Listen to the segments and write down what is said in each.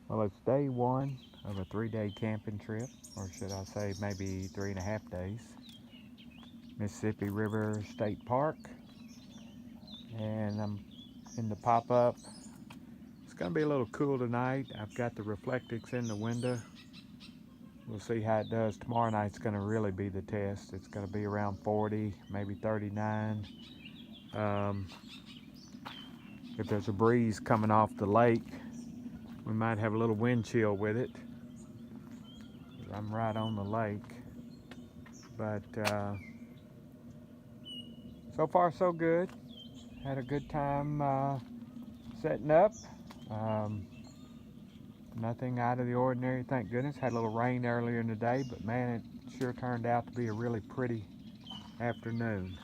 Well, it's day one of a 3-day camping trip, or should I say maybe 3.5 days. Mississippi River State Park, and I'm in the Popup. It's gonna be a little cool tonight. I've got the Reflectix in the window. We'll see how it does. Tomorrow night's gonna really be the test. It's gonna be around 40, maybe 39. If there's a breeze coming off the lake, we might have a little wind chill with it. I'm right on the lake, but so far so good. Had a good time setting up. Nothing out of the ordinary, thank goodness. Had a little rain earlier in the day, but man, it sure turned out to be a really pretty afternoon.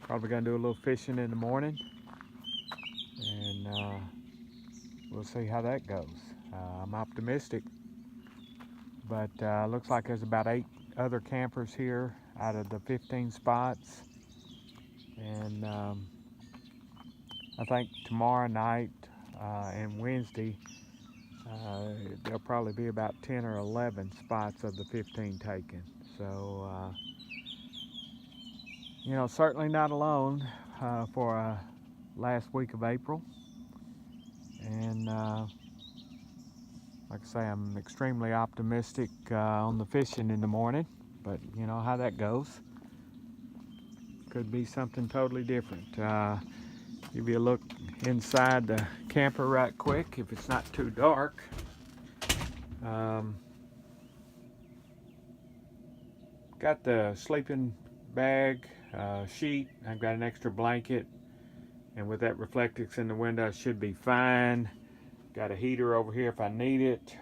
Probably gonna do a little fishing in the morning, and we'll see how that goes. I'm optimistic, but looks like there's about 8 other campers here out of the 15 spots, and I think tomorrow night and Wednesday there'll probably be about 10 or 11 spots of the 15 taken. So you know, certainly not alone for last week of April, and like I say, I'm extremely optimistic on the fishing in the morning, but you know how that goes. Could be something totally different. Give you a look inside the camper right quick if it's not too dark. Got the sleeping bag, sheet. I've got an extra blanket, and with that Reflectix in the window, I should be fine. Got a heater over here if I need it.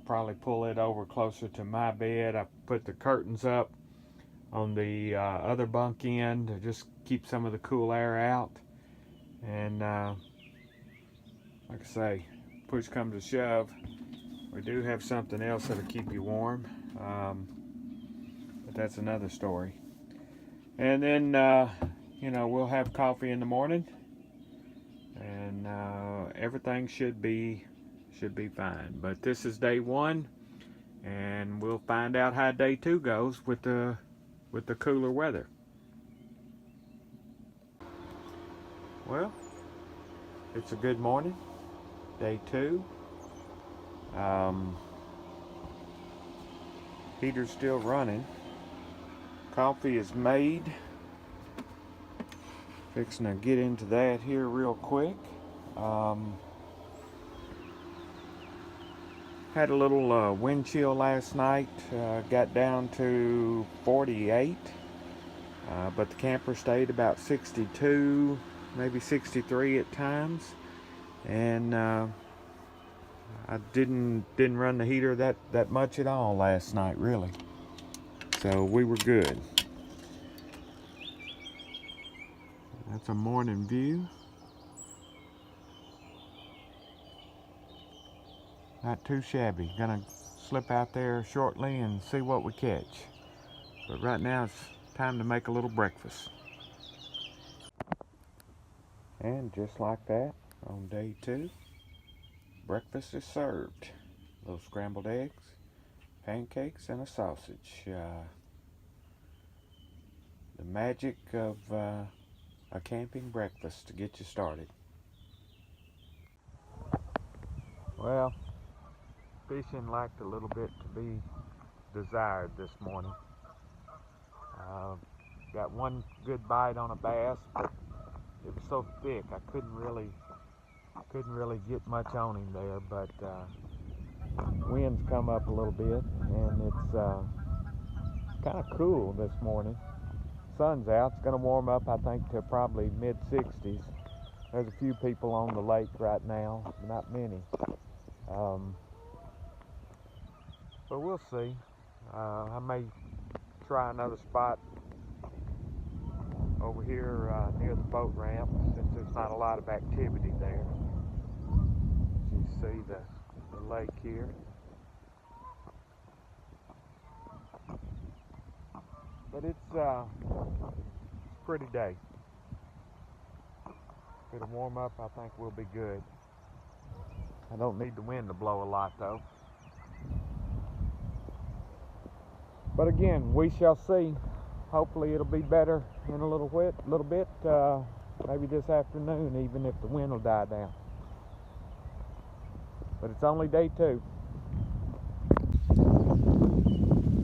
Probably pull it over closer to my bed. I put the curtains up on the other bunk end to just keep some of the cool air out. And like I say, push comes to shove, we do have something else that'll keep you warm, but that's another story. And then you know, we'll have coffee in the morning, and everything should be fine. But this is day one, and we'll find out how day two goes with the cooler weather. Well, it's a good morning, day two. Heater's still running. Coffee is made. Fixing to get into that here real quick. Had a little wind chill last night. Got down to 48, but the camper stayed about 62, maybe 63 at times, and I didn't run the heater that much at all last night, really. So we were good. That's a morning view. Not too shabby. Gonna slip out there shortly and see what we catch. But right now it's time to make a little breakfast. And just like that, on day two, breakfast is served. Little scrambled eggs, pancakes, and a sausage. The magic of a camping breakfast to get you started. Well, fishing lacked a little bit to be desired this morning. Got one good bite on a bass, but it was so thick I couldn't really get much on him there. But wind's come up a little bit, and it's kind of cool this morning. Sun's out. It's going to warm up, I think, to probably mid-60s. There's a few people on the lake right now, not many. But we'll see. I may try another spot over here near the boat ramp, since there's not a lot of activity there. You see the lake here. But it's a pretty day. If it'll warm up, I think we'll be good. I don't need the wind to blow a lot though. But again, we shall see. Hopefully it'll be better in a little bit, maybe this afternoon, even if the wind will die down. But it's only day 2.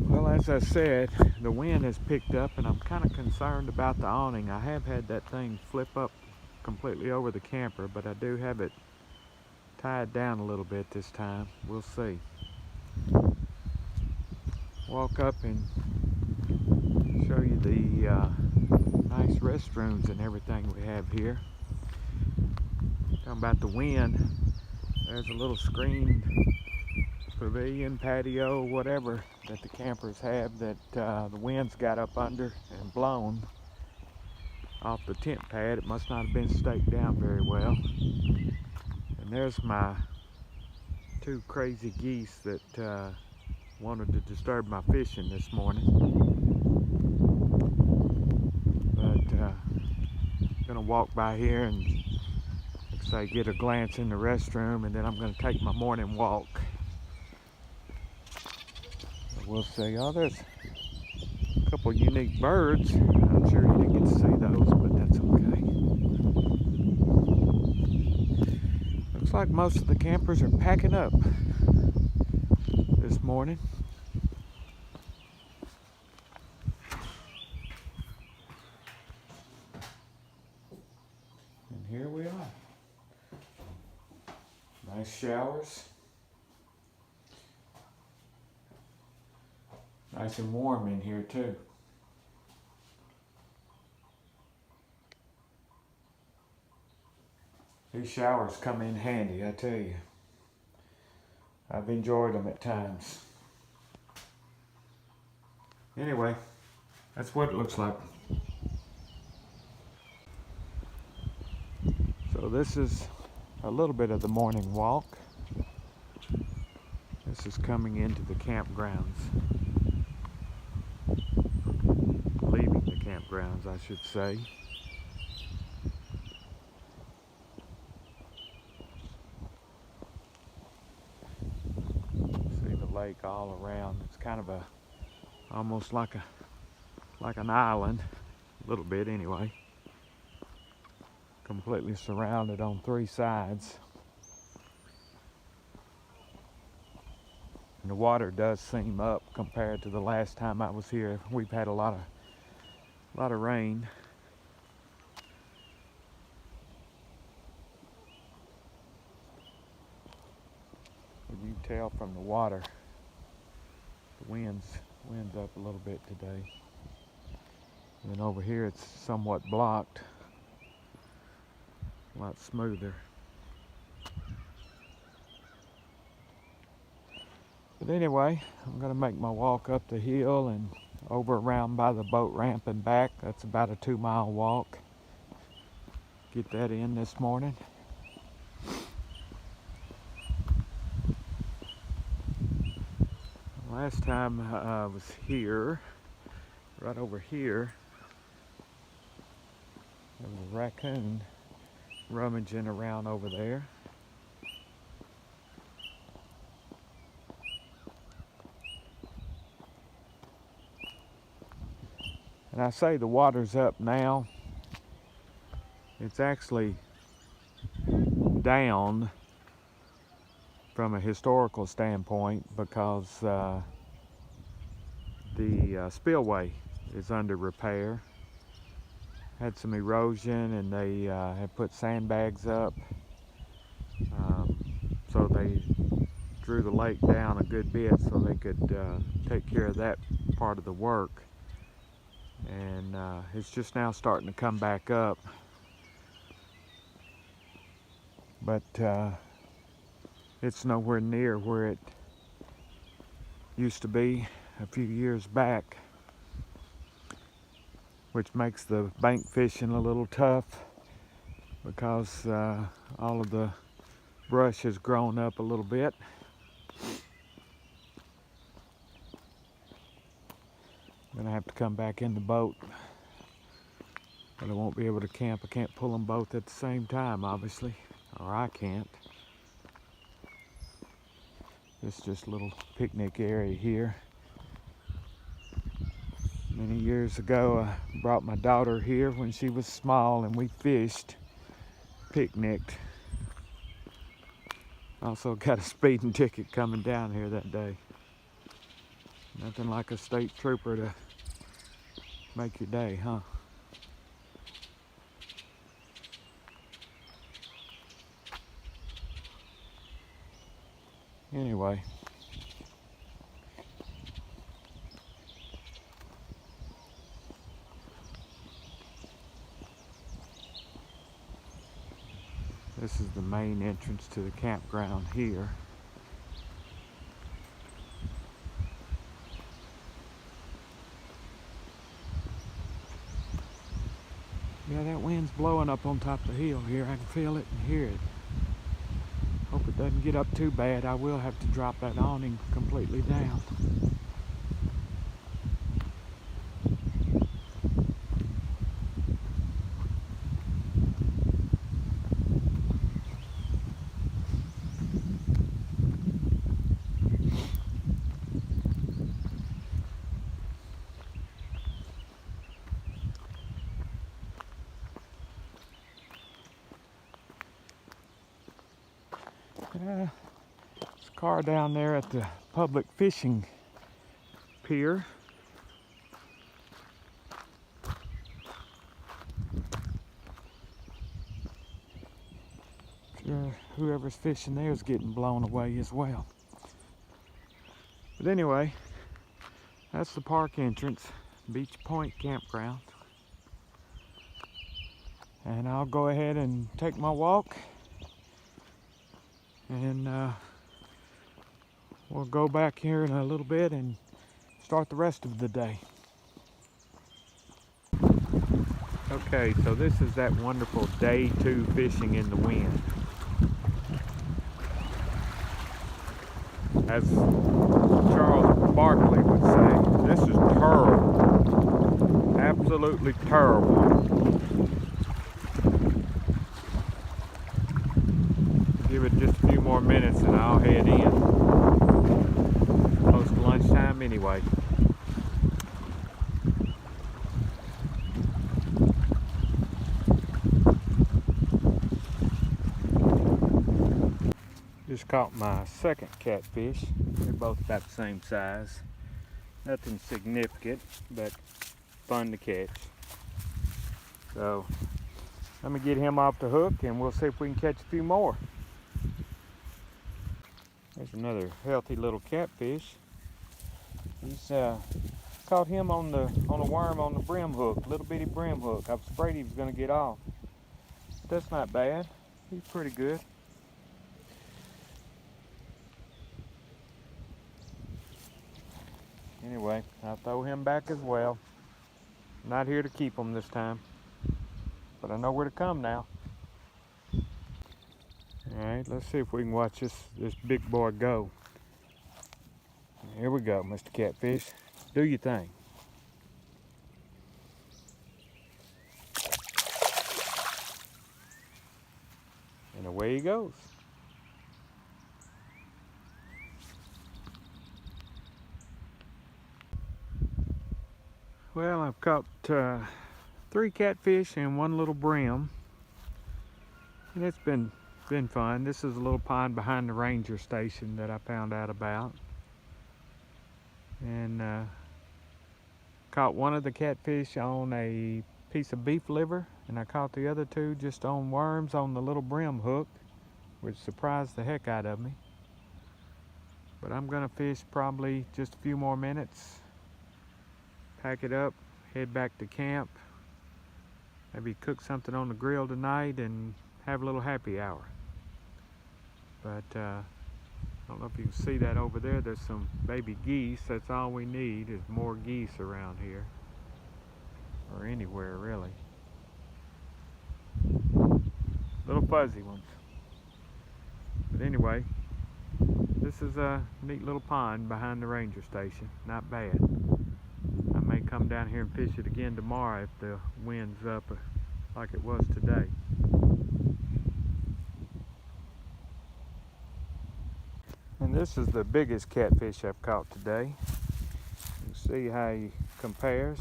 Well, as I said, the wind has picked up and I'm kind of concerned about the awning. I have had that thing flip up completely over the camper, but I do have it tied down a little bit this time. We'll see. Walk up and show you the nice restrooms and everything we have here. Talking about the wind, there's a little screened pavilion, patio, whatever that the campers have that the wind's got up under and blown off the tent pad. It must not have been staked down very well. And there's my 2 crazy geese that wanted to disturb my fishing this morning. But gonna walk by here and, like I say, get a glance in the restroom, and then I'm gonna take my morning walk. We'll see. Oh, there's a couple unique birds. I'm sure you didn't get to see those, but that's okay. Looks like most of the campers are packing up this morning. And here we are. Nice showers. Nice and warm in here too. These showers come in handy, I tell you. I've enjoyed them at times. Anyway, that's what it looks like. So this is a little bit of the morning walk. This is coming into the campgrounds. Leaving the campgrounds, I should say. See the lake all around. It's kind of almost like an island, a little bit anyway. Completely surrounded on 3 sides. And the water does seem up compared to the last time I was here. We've had a lot of rain. You can tell from the water, the wind's up a little bit today. And then over here it's somewhat blocked, a lot smoother. But anyway, I'm going to make my walk up the hill and over around by the boat ramp and back. That's about a 2-mile walk. Get that in this morning. Last time I was here, right over here, there was a raccoon rummaging around over there. And I say the water's up now. It's actually down from a historical standpoint because the spillway is under repair. Had some erosion and they had put sandbags up. So they drew the lake down a good bit so they could take care of that part of the work. And it's just now starting to come back up. But it's nowhere near where it used to be a few years back, which makes the bank fishing a little tough because all of the brush has grown up a little bit. I'm gonna have to come back in the boat, but I won't be able to camp. I can't pull them both at the same time, obviously, or I can't. This is just a little picnic area here. Many years ago, I brought my daughter here when she was small and we fished, picnicked. Also got a speeding ticket coming down here that day. Nothing like a state trooper to make your day, huh? Anyway. This is the main entrance to the campground here. Yeah, that wind's blowing up on top of the hill here. I can feel it and hear it. Hope it doesn't get up too bad. I will have to drop that awning completely down. There's a car down there at the public fishing pier. Sure, whoever's fishing there is getting blown away as well. But anyway, that's the park entrance, Beach Point Campground. And I'll go ahead and take my walk. And we'll go back here in a little bit and start the rest of the day. Okay, so this is that wonderful day 2 fishing in the wind. As Charles Barkley would say, this is terrible. Absolutely terrible. Give it just a few more minutes and I'll head in. Close to lunchtime anyway. Just caught my second catfish. They're both about the same size. Nothing significant, but fun to catch. So let me get him off the hook and we'll see if we can catch a few more. There's another healthy little catfish. He's caught him on a worm on the brim hook, little bitty brim hook. I was afraid he was going to get off. But that's not bad. He's pretty good. Anyway, I'll throw him back as well. Not here to keep him this time, but I know where to come now. Alright, let's see if we can watch this big boy go. Here we go, Mr. Catfish. Do your thing. And away he goes. Well, I've caught 3 catfish and 1 little brim. And it's been fun. This is a little pond behind the ranger station that I found out about. And caught one of the catfish on a piece of beef liver, and I caught the other 2 just on worms on the little brim hook, which surprised the heck out of me. But I'm gonna fish probably just a few more minutes, pack it up, head back to camp, maybe cook something on the grill tonight and have a little happy hour. But I don't know if you can see that over there. There's some baby geese. That's all we need is more geese around here, or anywhere really. Little fuzzy ones. But anyway, this is a neat little pond behind the ranger station. Not bad. I may come down here and fish it again tomorrow if the wind's up like it was today. And this is the biggest catfish I've caught today. You can see how he compares.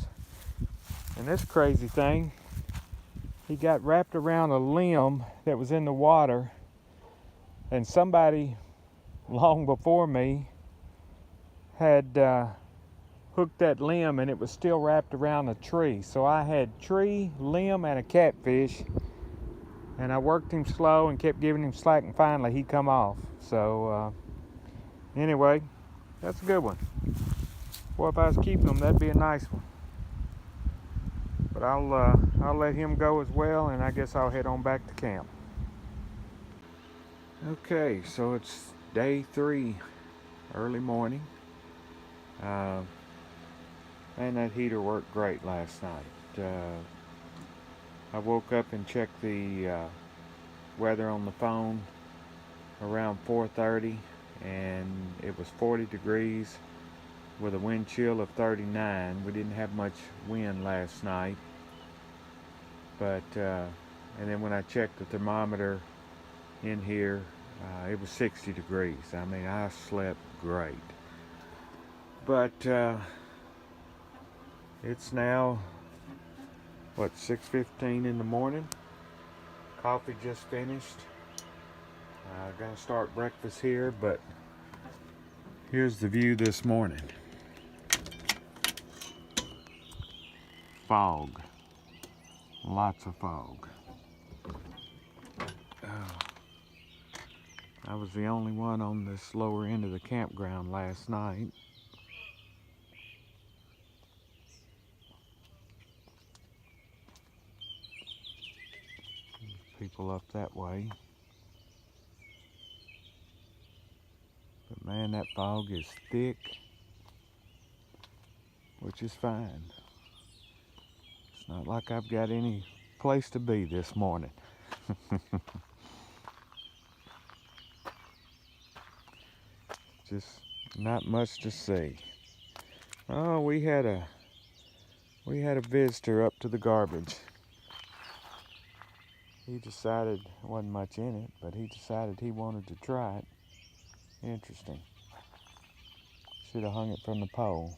And this crazy thing, he got wrapped around a limb that was in the water, and somebody long before me had hooked that limb, and it was still wrapped around a tree. So I had tree, limb, and a catfish, and I worked him slow and kept giving him slack, and finally he come off. So anyway, that's a good one. Boy, if I was keeping them, that'd be a nice one. But I'll let him go as well, and I guess I'll head on back to camp. Okay, so it's day 3, early morning. Man, that heater worked great last night. I woke up and checked the weather on the phone around 4:30, and it was 40 degrees with a wind chill of 39. We didn't have much wind last night, but and then when I checked the thermometer in here, it was 60 degrees. I mean, I slept great. But it's now, what, 6:15 in the morning. Coffee just finished. Gonna start breakfast here, but here's the view this morning. Fog. Lots of fog. I was the only one on this lower end of the campground last night. People up that way. But man, that fog is thick, which is fine. It's not like I've got any place to be this morning. Just not much to see. Oh, we had a visitor up to the garbage. He decided, there wasn't much in it, but he decided he wanted to try it. Interesting. Should have hung it from the pole,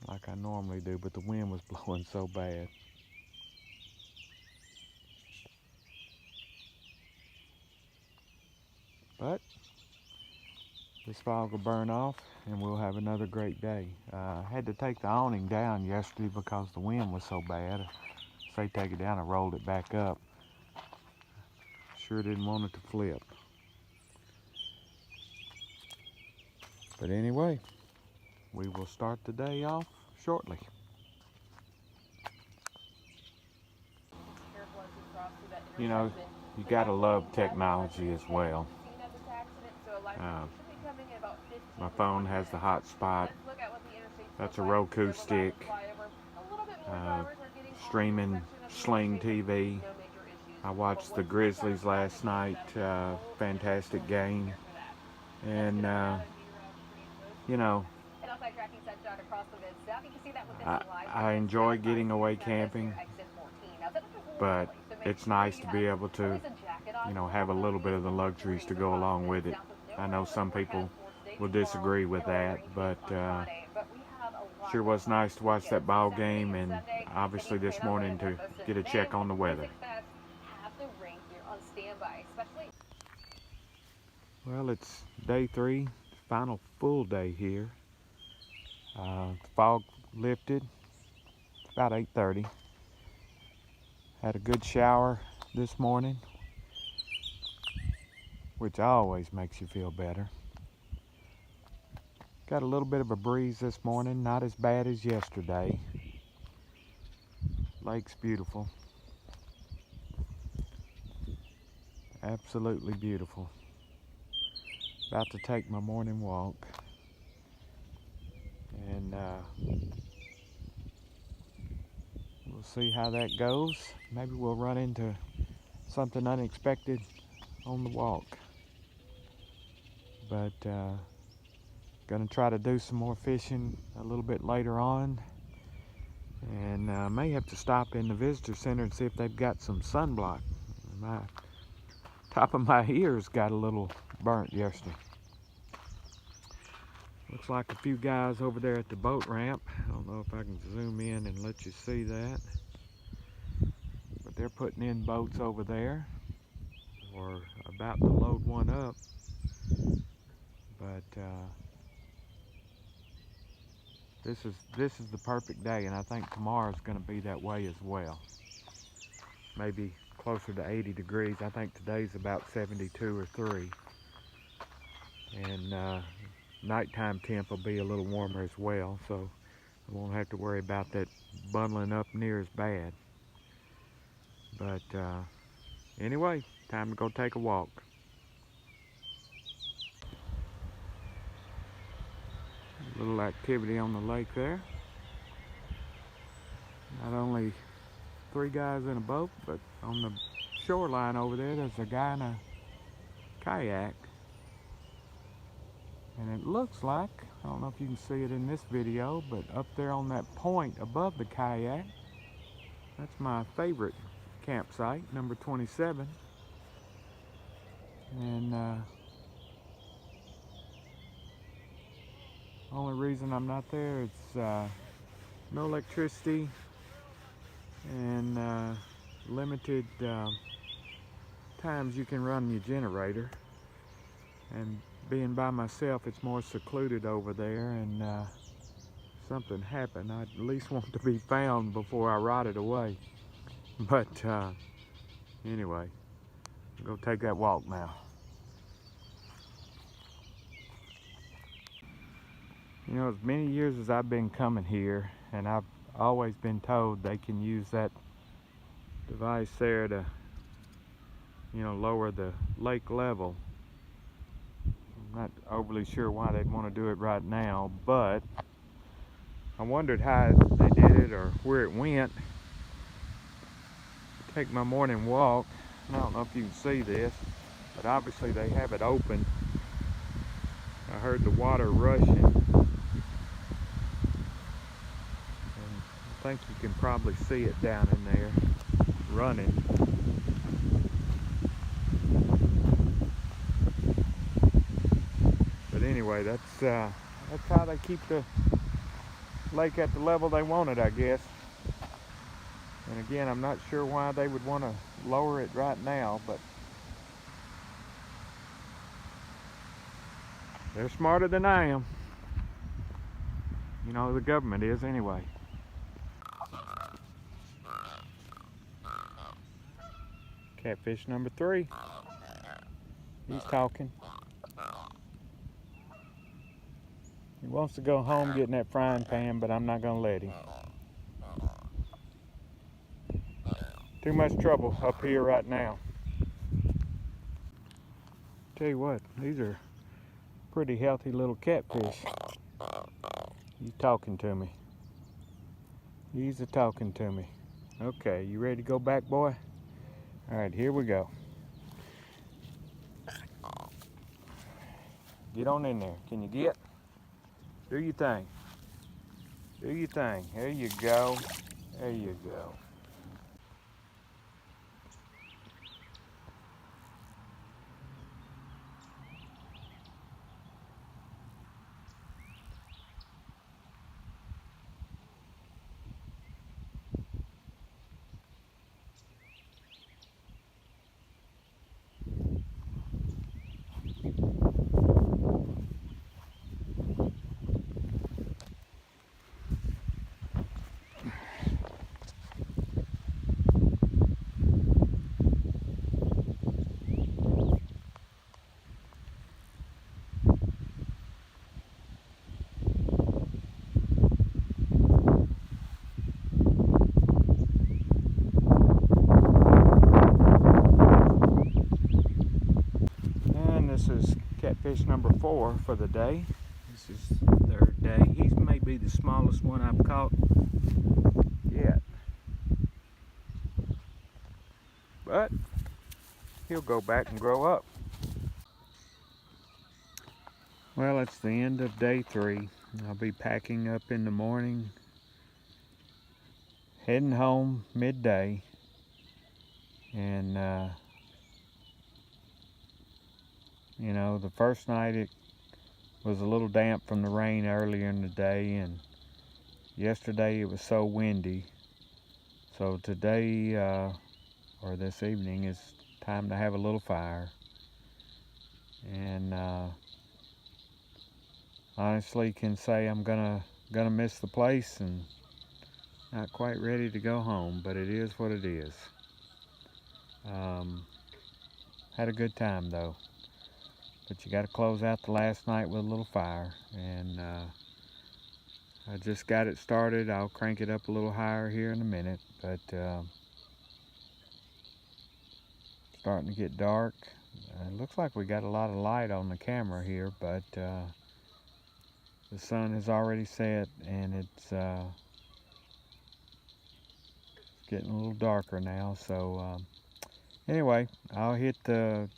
like I normally do, but the wind was blowing so bad. But this fog will burn off, and we'll have another great day. I had to take the awning down yesterday because the wind was so bad. If they take it down, I rolled it back up. Sure didn't want it to flip. But anyway, we will start the day off shortly. You know, you gotta love technology as well. My phone has the hotspot. That's a Roku stick. Streaming Sling TV. I watched the Grizzlies last night. Fantastic game. And you know, I enjoy getting away camping, but it's nice to be able to, you know, have a little bit of the luxuries to go along with it. I know some people will disagree with that, but sure was nice to watch that ball game, and obviously this morning to get a check on the weather. Well, it's day 3, final full day here. The fog lifted about 8:30. Had a good shower this morning, which always makes you feel better. Got a little bit of a breeze this morning, not as bad as yesterday. Lake's beautiful. Absolutely beautiful. About to take my morning walk. And we'll see how that goes. Maybe we'll run into something unexpected on the walk. But gonna try to do some more fishing a little bit later on, and may have to stop in the visitor center and see if they've got some sunblock. My Top of my ears got a little burnt yesterday. Looks like a few guys over there at the boat ramp. I don't know if I can zoom in and let you see that. But they're putting in boats over there, or about to load one up. But this is the perfect day, and I think tomorrow's going to be that way as well. Maybe closer to 80 degrees. I think today's about 72 or 3. And nighttime temp will be a little warmer as well, so I won't have to worry about that bundling up near as bad. But anyway, time to go take a walk. A little activity on the lake there. Not only 3 guys in a boat, but on the shoreline over there, there's a guy in a kayak. And it looks like, I don't know if you can see it in this video, but up there on that point above the kayak, that's my favorite campsite, number 27. And only reason I'm not there is no electricity and limited times you can run your generator. And being by myself, it's more secluded over there, and something happened, I'd at least want to be found before I rotted away. But anyway, I'll go take that walk now. You know, as many years as I've been coming here, and I've always been told they can use that device there to, you know, lower the lake level. I'm not overly sure why they'd want to do it right now, but I wondered how they did it or where it went. Take my morning walk. I don't know if you can see this, but obviously they have it open. I heard the water rushing. And I think you can probably see it down in there running. But anyway, that's how they keep the lake at the level they want it, I guess. And again, I'm not sure why they would want to lower it right now, but they're smarter than I am. You know, the government is anyway. Catfish number 3. He's talking. He wants to go home get in that frying pan, but I'm not going to let him. Too much trouble up here right now. Tell you what, these are pretty healthy little catfish. He's talking to me. He's talking to me. Okay, you ready to go back, boy? All right, here we go. Get on in there. Can you get? Do your thing. Do your thing. There you go. There you go. This is catfish number 4 for the day. This is the 3rd day. He may be the smallest one I've caught yet. But he'll go back and grow up. Well, it's the end of day 3. I'll be packing up in the morning, heading home midday, and You know, the first night it was a little damp from the rain earlier in the day, and yesterday it was so windy. So today, or this evening, is time to have a little fire. And honestly can say I'm gonna miss the place and not quite ready to go home, but it is what it is. Had a good time though, but you got to close out the last night with a little fire, and I just got it started. I'll crank it up a little higher here in a minute, but starting to get dark. It looks like we got a lot of light on the camera here, but the sun has already set, and it's getting a little darker now. So anyway, I'll hit the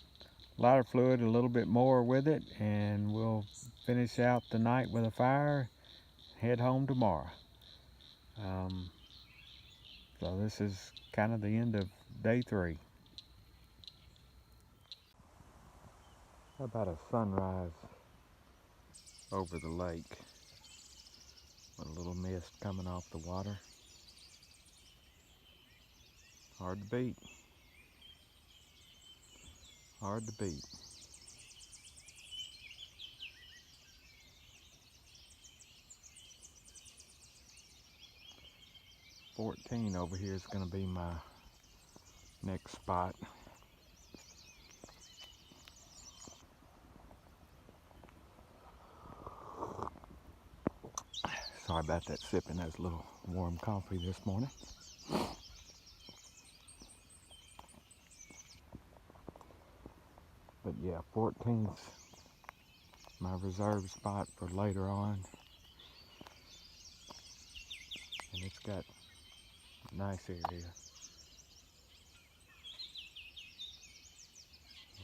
lighter fluid a little bit more with it, and we'll finish out the night with a fire, head home tomorrow. So this is kind of the end of day 3. How about a sunrise over the lake with a little mist coming off the water? Hard to beat. Hard to beat. $14 over here is going to be my next spot. Sorry about that, sipping that little warm coffee this morning. But yeah, 14's my reserve spot for later on. And it's got a nice area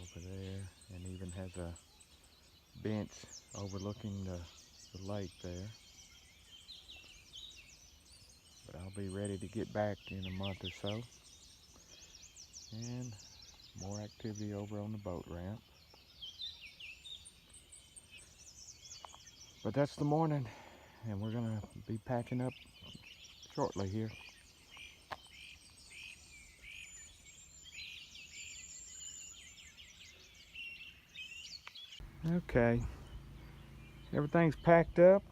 over there, and even has a bench overlooking the lake there. But I'll be ready to get back in a month or so. And more activity over on the boat ramp. But that's the morning, and we're gonna be packing up shortly here. Okay, everything's packed up,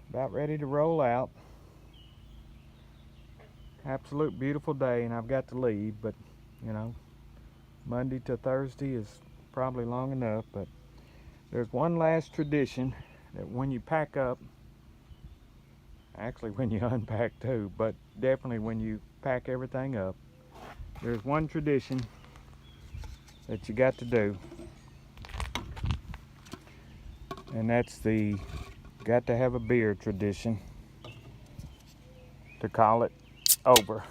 about ready to roll out. Absolute beautiful day, and I've got to leave, but you know, Monday to Thursday is probably long enough. But there's one last tradition that when you pack up, actually when you unpack too, but definitely when you pack everything up, there's one tradition that you got to do, and that's the got to have a beer tradition to call it over.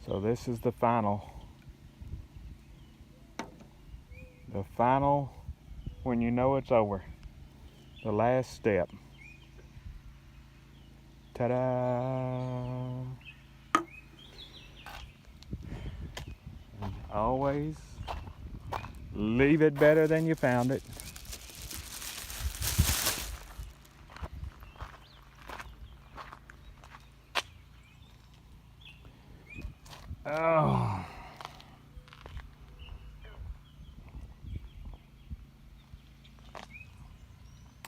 So this is the final when you know it's over, the last step. Ta-da! And always leave it better than you found it. Oh.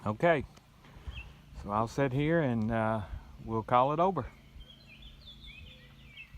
Okay, so I'll sit here and we'll call it over.